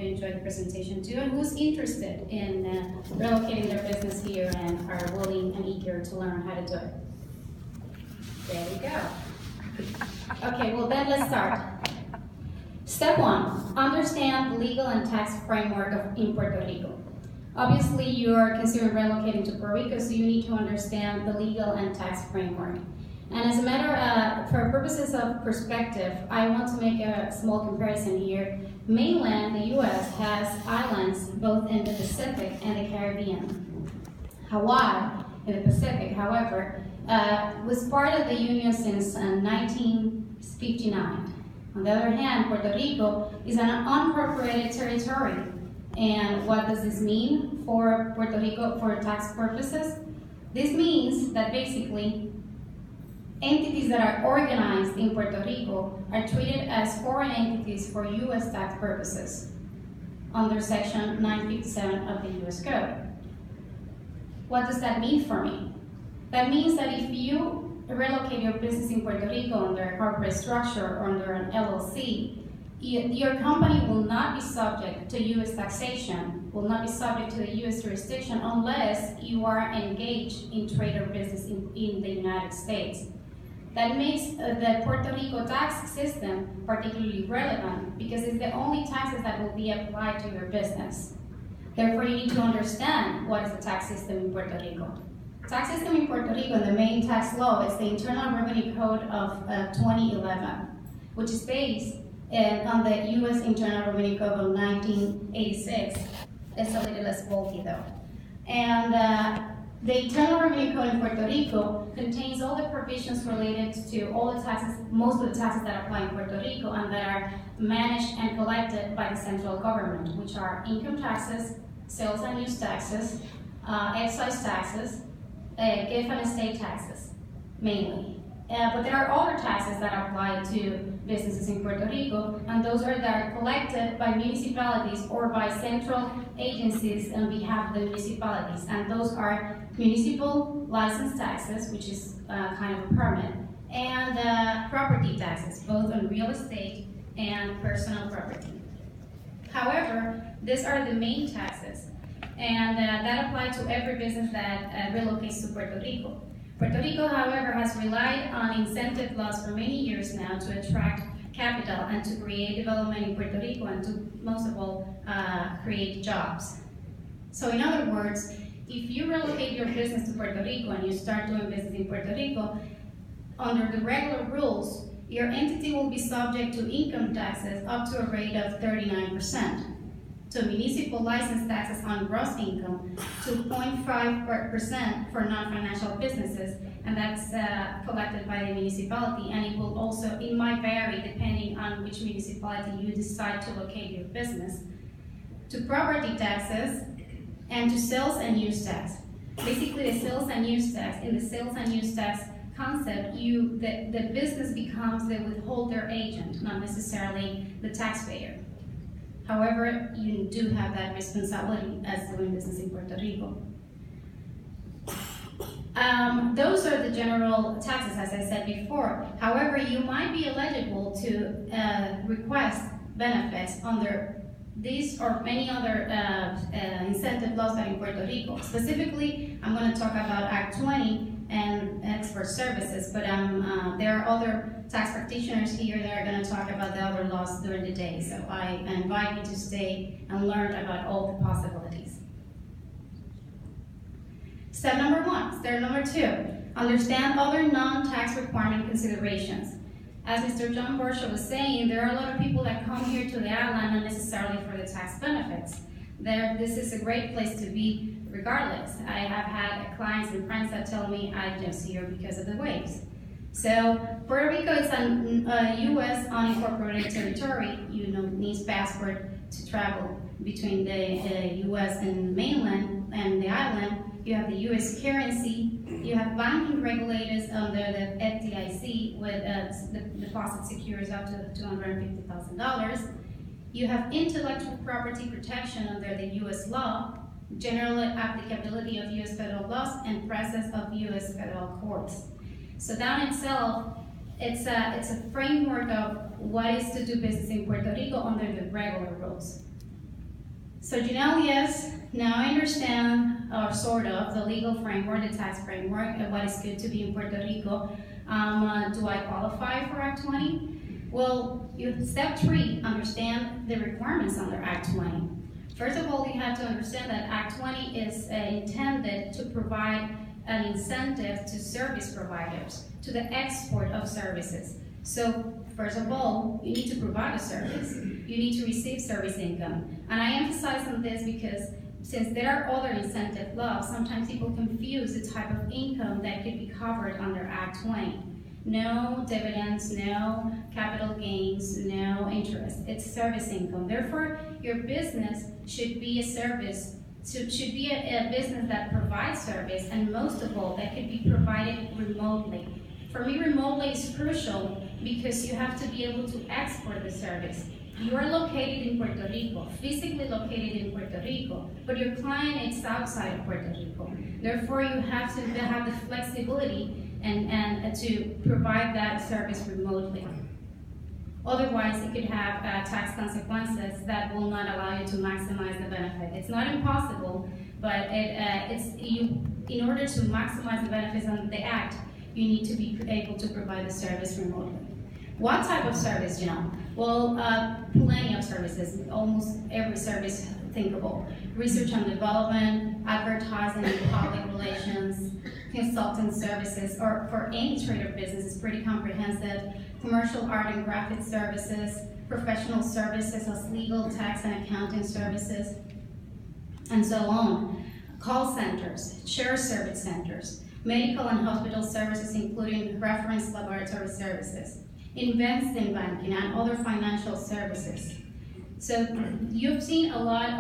you enjoyed the presentation too, and who's interested in relocating their business here and are willing and eager to learn how to do it. There we go. Okay, well then let's start. Step one, understand the legal and tax framework in Puerto Rico. Obviously, you're considering relocating to Puerto Rico, so you need to understand the legal and tax framework. And as a matter for purposes of perspective, I want to make a small comparison here. Mainland, the U.S., has islands both in the Pacific and the Caribbean. Hawaii, in the Pacific, however, was part of the Union since 1959. On the other hand, Puerto Rico is an unincorporated territory. And what does this mean for Puerto Rico for tax purposes? This means that basically, entities that are organized in Puerto Rico are treated as foreign entities for U.S. tax purposes under Section 957 of the U.S. Code. What does that mean for me? That means that if you relocate your business in Puerto Rico under a corporate structure or under an LLC, your company will not be subject to U.S. taxation, will not be subject to a U.S. jurisdiction unless you are engaged in trade or business in the United States. That makes the Puerto Rico tax system particularly relevant because it's the only taxes that will be applied to your business. Therefore, you need to understand what is the tax system in Puerto Rico. Tax system in Puerto Rico, and the main tax law is the Internal Revenue Code of 2011, which is based on the U.S. Internal Revenue Code of 1986. It's a little less bulky though. And the Internal Revenue Code in Puerto Rico contains all the provisions related to all the taxes, most of the taxes that apply in Puerto Rico and that are managed and collected by the central government, which are income taxes, sales and use taxes, excise taxes, gift and estate taxes, mainly. But there are other taxes that apply to businesses in Puerto Rico, and those are that are collected by municipalities or by central agencies on behalf of the municipalities. And those are municipal license taxes, which is kind of a permit, and property taxes, both on real estate and personal property. However, these are the main taxes, and that apply to every business that relocates to Puerto Rico. Puerto Rico, however, has relied on incentive laws for many years now to attract capital and to create development in Puerto Rico and to, most of all, create jobs. So in other words, if you relocate your business to Puerto Rico and you start doing business in Puerto Rico, under the regular rules, your entity will be subject to income taxes up to a rate of 39%. To municipal license taxes on gross income to 0.5% for non-financial businesses, and that's collected by the municipality, and it will also, it might vary depending on which municipality you decide to locate your business, to property taxes, and to sales and use tax. Basically, the sales and use tax, in the sales and use tax concept, the business becomes the withholder agent, not necessarily the taxpayer. However, you do have that responsibility as doing business in Puerto Rico. Those are the general taxes, as I said before. However, you might be eligible to request benefits under these or many other incentive laws that in Puerto Rico. Specifically, I'm going to talk about Act 20 and expert services, but there are other tax practitioners here that are going to talk about the other laws during the day, so I invite you to stay and learn about all the possibilities. Step number one. Step number two, understand other non-tax requirement considerations. As Mr. John Borsha was saying, there are a lot of people that come here to the island not necessarily for the tax benefits. This is a great place to be regardless. I have had clients and friends that tell me I'm just here because of the waves. So Puerto Rico is a U.S. unincorporated territory. You needs passport to travel between the U.S. and mainland and the island. You have the U.S. currency. You have banking regulators under the FDIC with the deposit secures up to $250,000. You have intellectual property protection under the U.S. law, general applicability of U.S. federal laws, and presence of U.S. federal courts. So that in itself, it's a framework of what is to do business in Puerto Rico under the regular rules. So Janelle, yes, now I understand, or sort of, the legal framework, the tax framework, and what is good to be in Puerto Rico. Do I qualify for Act 20? Well, step 3, understand the requirements under Act 20. First of all, you have to understand that Act 20 is intended to provide an incentive to service providers, to the export of services. So, first of all, you need to provide a service. You need to receive service income. And I emphasize on this because since there are other incentive laws, sometimes people confuse the type of income that could be covered under Act 20. No dividends, no capital gains, no interest. It's service income. Therefore, your business should be a service, should be a business that provides service, and most of all, that could be provided remotely. For me, remotely is crucial because you have to be able to export the service. You are located in Puerto Rico, physically located in Puerto Rico, but your client is outside of Puerto Rico. Therefore, you have to have the flexibility and to provide that service remotely. Otherwise, it could have tax consequences that will not allow you to maximize the benefit. It's not impossible, but in order to maximize the benefits under the Act, you need to be able to provide the service remotely. What type of service, Well, plenty of services, almost every service thinkable. Research and development, advertising and public relations, consulting services, or for any trade or business, is pretty comprehensive. Commercial art and graphic services, professional services as legal, tax, and accounting services, and so on. Call centers, shared service centers, medical and hospital services, including reference laboratory services, investment banking, and other financial services. So you've seen a lot of